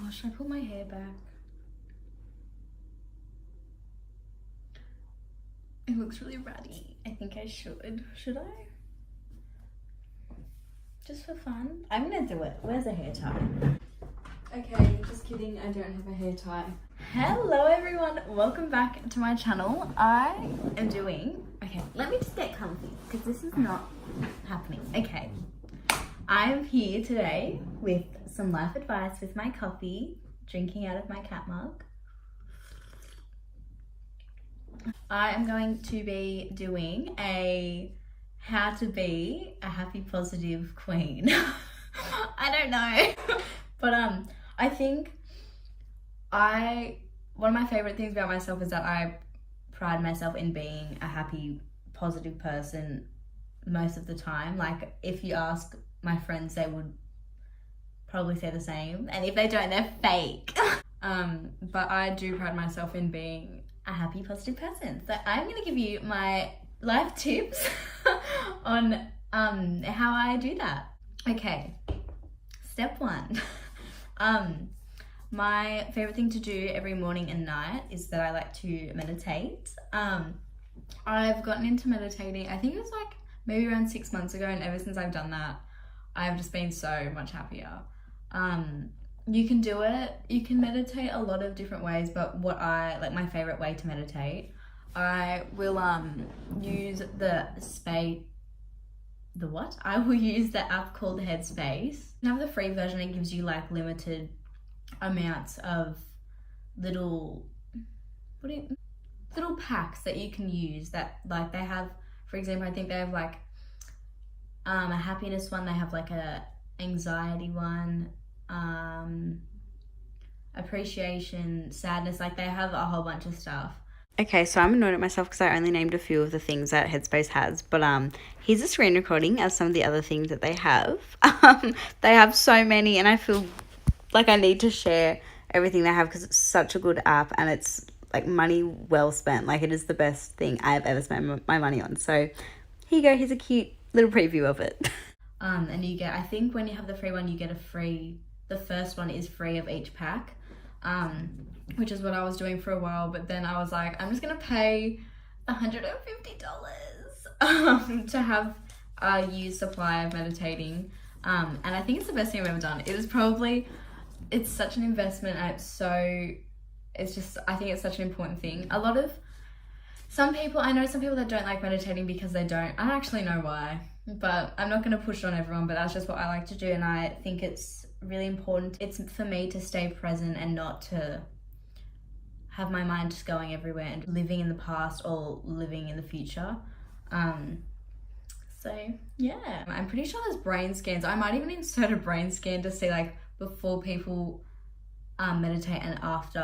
Oh, should I pull my hair back? It looks really ratty. I think I should. Should I? Just for fun? I'm gonna do it. Where's a hair tie? Okay, just kidding. I don't have a hair tie. Hello everyone. Welcome back to my channel. I am doing... Okay, let me just get comfy because this is not happening. Okay. I'm here today with some life advice with my coffee, drinking out of my cat mug. I am going to be doing a how to be a happy, positive queen. I don't know. But I think one of my favorite things about myself is that I pride myself in being a happy, positive person most of the time. Like if you ask my friends, they would probably say the same. And if they don't, they're fake. But I do pride myself in being a happy, positive person. So I'm gonna give you my life tips on how I do that. Okay, step one. My favorite thing to do every morning and night is that I like to meditate. I've gotten into meditating, I think it was like maybe around 6 months ago, and ever since I've done that, I've just been so much happier. You can do it, you can meditate a lot of different ways, but my favorite way to meditate, I will use I will use the app called Headspace. You have the free version. It gives you like limited amounts of little packs that you can use that, like, they have, for example, I think they have like a happiness one, they have like a anxiety one, appreciation, sadness, like they have a whole bunch of stuff. Okay, so I'm annoyed at myself because I only named a few of the things that Headspace has, but here's a screen recording of some of the other things that they have. They have so many, and I feel like I need to share everything they have because it's such a good app, and it's like money well spent. Like, it is the best thing I've ever spent my money on. So here you go, here's a cute little preview of it. And you get, I think when you have the free one, you get the first one is free of each pack. Which is what I was doing for a while, but then I was like, I'm just gonna pay $150 to have a year's supply of meditating, and I think it's the best thing I've ever done. It's such an investment, and I think it's such an important thing. I know some people that don't like meditating because they don't. I don't actually know why, but I'm not gonna push it on everyone, but that's just what I like to do, and I think it's really important. It's for me to stay present and not to have my mind just going everywhere and living in the past or living in the future. So yeah, I'm pretty sure there's brain scans. I might even insert a brain scan to see like before people meditate and after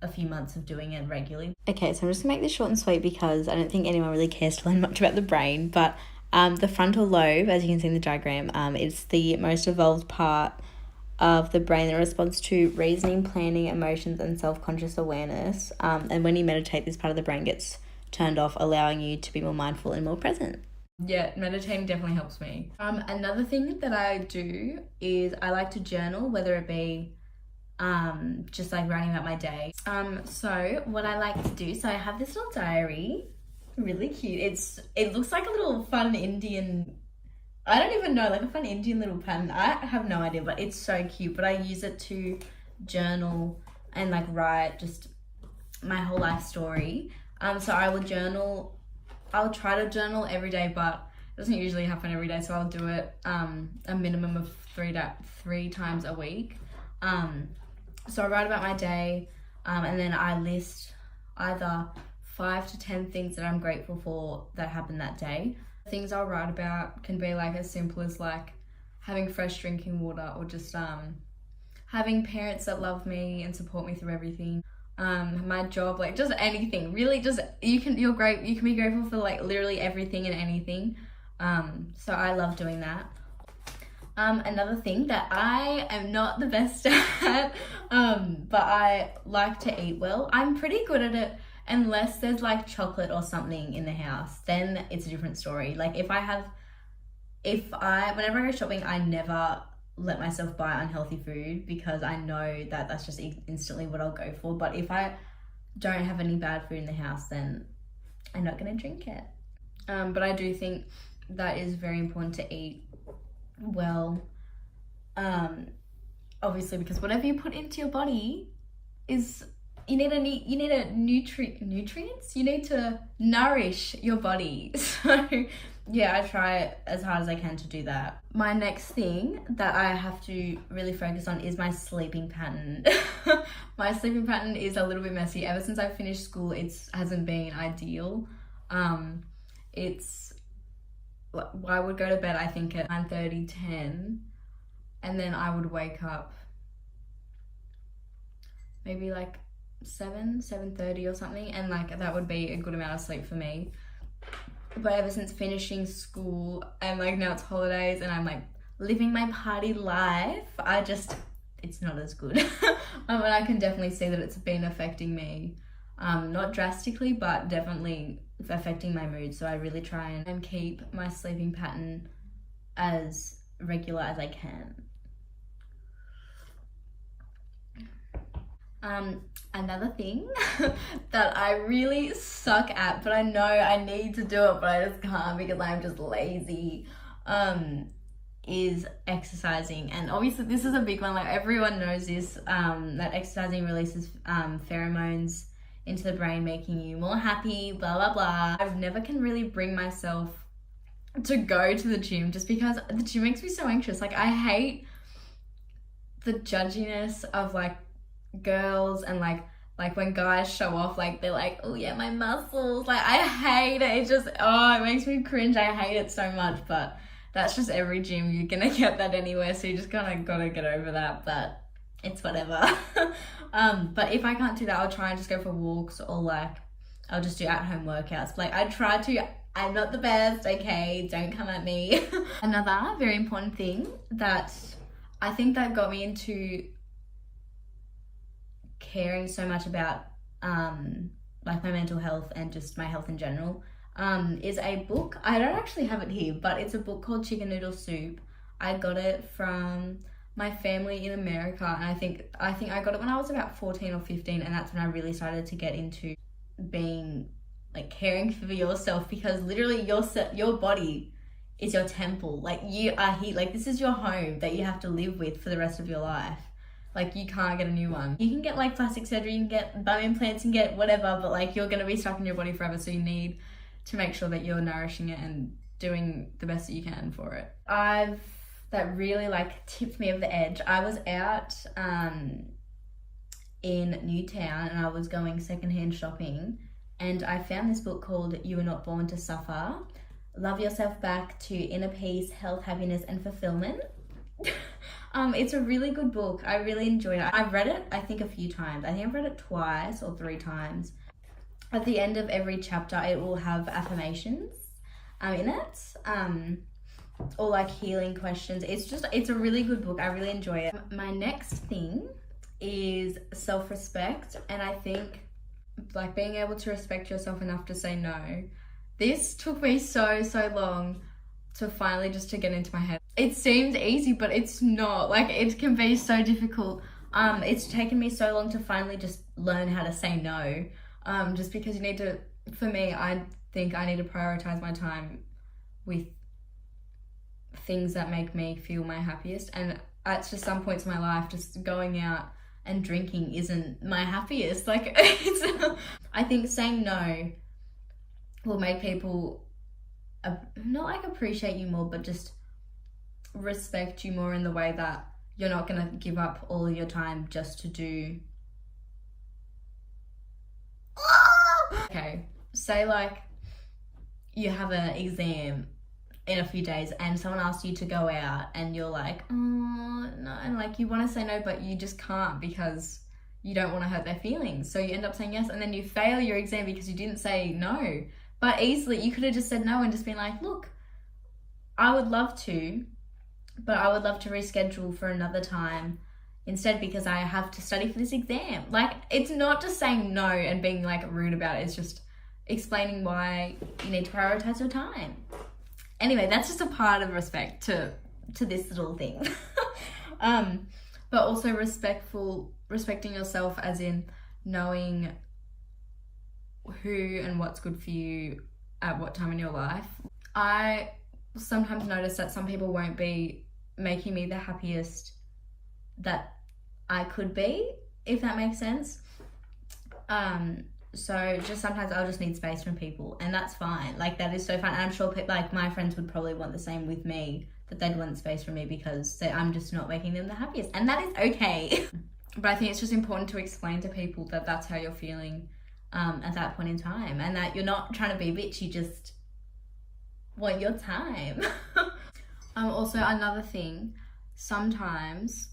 a few months of doing it regularly. Okay, so I'm just gonna make this short and sweet because I don't think anyone really cares to learn much about the brain, but the frontal lobe, as you can see in the diagram, it's the most evolved part of the brain that responds to reasoning, planning, emotions, and self-conscious awareness. And when you meditate, this part of the brain gets turned off, allowing you to be more mindful and more present. Yeah, meditating definitely helps me. Another thing that I do is I like to journal, whether it be just like writing about my day. So what I like to do, so I have this little diary, really cute. It looks like a little fun Indian, I don't even know, like a fun Indian little pattern. I have no idea, but it's so cute. But I use it to journal and like write just my whole life story. So I will journal. I'll try to journal every day, but it doesn't usually happen every day. So I'll do it a minimum of three times a week. So I write about my day, and then I list either 5 to 10 things that I'm grateful for that happened that day. Things I'll write about can be like as simple as like having fresh drinking water, or just having parents that love me and support me through everything. My job, like just anything, really, just you can be grateful for like literally everything and anything. So I love doing that. Another thing that I am not the best at, but I like to eat well. I'm pretty good at it. Unless there's like chocolate or something in the house, then it's a different story. Like whenever I go shopping, I never let myself buy unhealthy food because I know that that's just instantly what I'll go for. But if I don't have any bad food in the house, then I'm not gonna drink it. But I do think that is very important to eat well. Obviously, because whatever you put into your body is, you need nutrients. You need to nourish your body. So yeah, I try as hard as I can to do that. My next thing that I have to really focus on is my sleeping pattern. My sleeping pattern is a little bit messy. Ever since I finished school, it hasn't been ideal. I would go to bed, I think, at 9:30, 10, and then I would wake up maybe like 7:30 or something, and like that would be a good amount of sleep for me. But ever since finishing school and like now it's holidays and I'm like living my party life, it's not as good. And I can definitely see that it's been affecting me, not drastically, but definitely affecting my mood. So I really try and keep my sleeping pattern as regular as I can. Another thing that I really suck at, but I know I need to do it, but I just can't because I'm just lazy, is exercising. And obviously this is a big one, like everyone knows this, that exercising releases pheromones into the brain, making you more happy, blah, blah, blah. I never can really bring myself to go to the gym just because the gym makes me so anxious. Like I hate the judginess of like girls and like when guys show off, like they're like, oh yeah, my muscles. Like I hate it. It just, it makes me cringe. I hate it so much, but that's just every gym. You're gonna get that anywhere, so you just kind of gotta get over that, but it's whatever. But if I can't do that, I'll try and just go for walks, or like I'll just do at-home workouts. Like I try to, I'm not the best, okay, don't come at me. Another very important thing that I think that got me into caring so much about like my mental health and just my health in general, is a book. I don't actually have it here, but it's a book called Chicken Noodle Soup. I got it from my family in America, and I think I got it when I was about 14 or 15, and that's when I really started to get into being like caring for yourself, because literally your body is your temple. Like you are here, like this is your home that you have to live with for the rest of your life. Like you can't get a new one. You can get like plastic surgery, you can get bum implants, and get whatever, but like you're gonna be stuck in your body forever, so you need to make sure that you're nourishing it and doing the best that you can for it. That really like tipped me over the edge. I was out in Newtown and I was going secondhand shopping, and I found this book called You Were Not Born to Suffer. Love Yourself Back to Inner Peace, Health, Happiness and Fulfillment. It's a really good book. I really enjoyed it. I've read it, I think, a few times. I think I've read it twice or 3 times. At the end of every chapter, it will have affirmations in it, or like healing questions. It's a really good book. I really enjoy it. My next thing is self-respect, and I think like being able to respect yourself enough to say no. This took me so long to finally just to get into my head. It seems easy, but it's not. Like it can be so difficult. It's taken me so long to finally just learn how to say no. Just because you need to, for me, I think I need to prioritize my time with things that make me feel my happiest. And at just some points in my life, just going out and drinking isn't my happiest. Like I think saying no will make people not like appreciate you more, but just respect you more in the way that you're not gonna give up all of your time just to do. Okay, say like you have an exam in a few days and someone asks you to go out and you're like, oh no, and like you want to say no, but you just can't because you don't want to hurt their feelings, so you end up saying yes, and then you fail your exam because you didn't say no. But easily you could have just said no and just been like, look, I would love to, but I would love to reschedule for another time instead because I have to study for this exam. Like, it's not just saying no and being like rude about it, it's just explaining why you need to prioritize your time. Anyway, that's just a part of respect to this little thing. But also respecting yourself, as in knowing who and what's good for you at what time in your life. I sometimes notice that some people won't be making me the happiest that I could be, if that makes sense. So just sometimes I'll just need space from people, and that's fine. Like, that is so fine. And I'm sure like my friends would probably want the same with me, that they'd want space from me because I'm just not making them the happiest, and that is okay. But I think it's just important to explain to people that that's how you're feeling at that point in time, and that you're not trying to be a bitch, you just want your time. Also, another thing, sometimes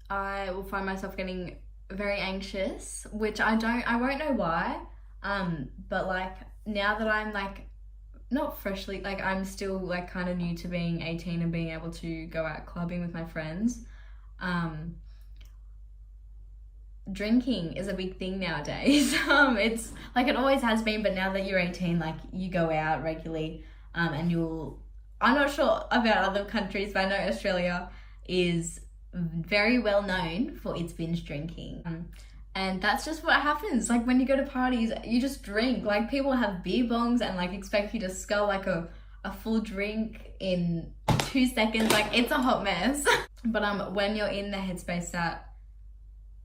I will find myself getting very anxious, which I won't know why, but like, now that I'm like not freshly, like I'm still like kind of new to being 18 and being able to go out clubbing with my friends, drinking is a big thing nowadays. It's like, it always has been, but now that you're 18, like, you go out regularly, and I'm not sure about other countries, but I know Australia is very well known for its binge drinking, and that's just what happens. Like, when you go to parties, you just drink. Like, people have beer bongs and like expect you to scull like a full drink in 2 seconds. Like, it's a hot mess. But when you're in the headspace that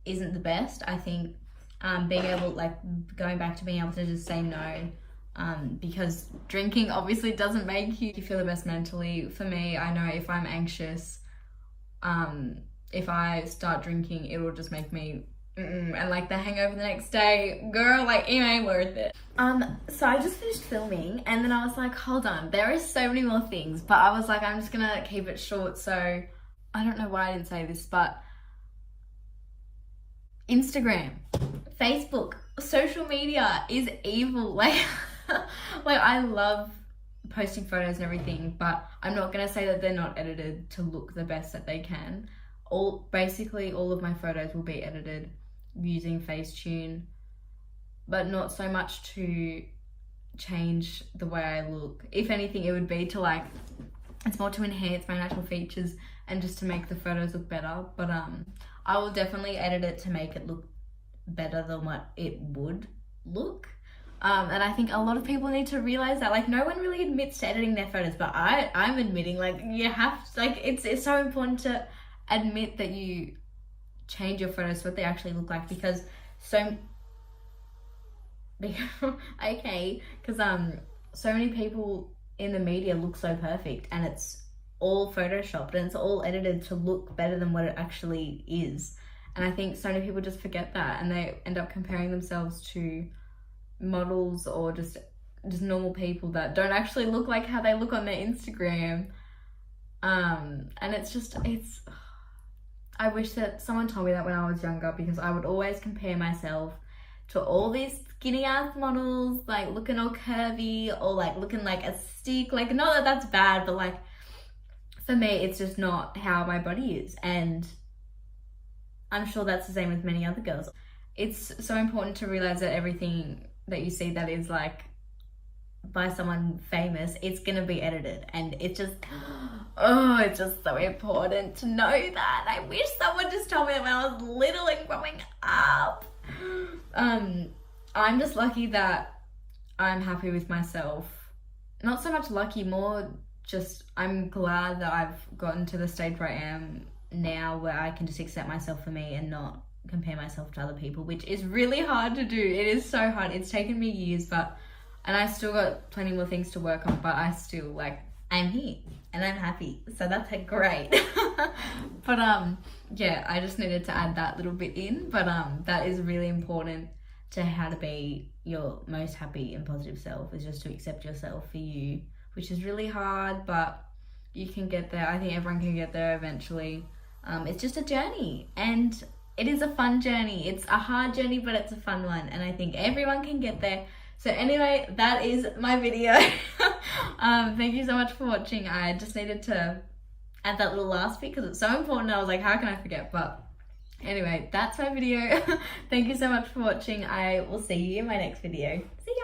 isn't the best, I think being able, like, going back to being able to just say no, because drinking obviously doesn't make you feel the best mentally. For me, I know if I'm anxious, if I start drinking, it will just make me and like the hangover the next day, girl, like, it ain't worth it. So I just finished filming, and then I was like, hold on, there is so many more things, but I was like, I'm just gonna keep it short. So I don't know why I didn't say this, but Instagram, Facebook, social media is evil. Like, like, I love posting photos and everything, but I'm not gonna say that they're not edited to look the best that they can. Basically all of my photos will be edited using Facetune, but not so much to change the way I look. If anything, it would be to, like, it's more to enhance my natural features and just to make the photos look better. But I will definitely edit it to make it look better than what it would look. And I think a lot of people need to realize that, like, no one really admits to editing their photos, but I'm admitting, like, you have to, like, it's so important to admit that you change your photos to what they actually look like, because so many people in the media look so perfect, and it's all photoshopped and it's all edited to look better than what it actually is. And I think so many people just forget that, and they end up comparing themselves to models or just normal people that don't actually look like how they look on their Instagram. And it's I wish that someone told me that when I was younger, because I would always compare myself to all these skinny ass models, like looking all curvy or like looking like a stick. Like, not that that's bad, but like, for me, it's just not how my body is. And I'm sure that's the same with many other girls. It's so important to realize that everything that you see that is like by someone famous, it's gonna be edited, and it's just so important to know that. I wish someone just told me that when I was little and growing up. I'm just lucky that I'm happy with myself. Not so much lucky, more just I'm glad that I've gotten to the stage where I am now, where I can just accept myself for me and not compare myself to other people, which is really hard to do. It is so hard. It's taken me years, and I still got plenty more things to work on, but I still, like, I'm here and I'm happy, so that's great. But yeah, I just needed to add that little bit in. But that is really important to how to be your most happy and positive self, is just to accept yourself for you, which is really hard, but you can get there. I think everyone can get there eventually. It's just a journey, and it is a fun journey. It's a hard journey, but it's a fun one, and I think everyone can get there. So anyway, that is my video. Thank you so much for watching. I just needed to add that little last bit because it's so important. I was like, how can I forget? But anyway, that's my video. Thank you so much for watching. I will see you in my next video. See ya.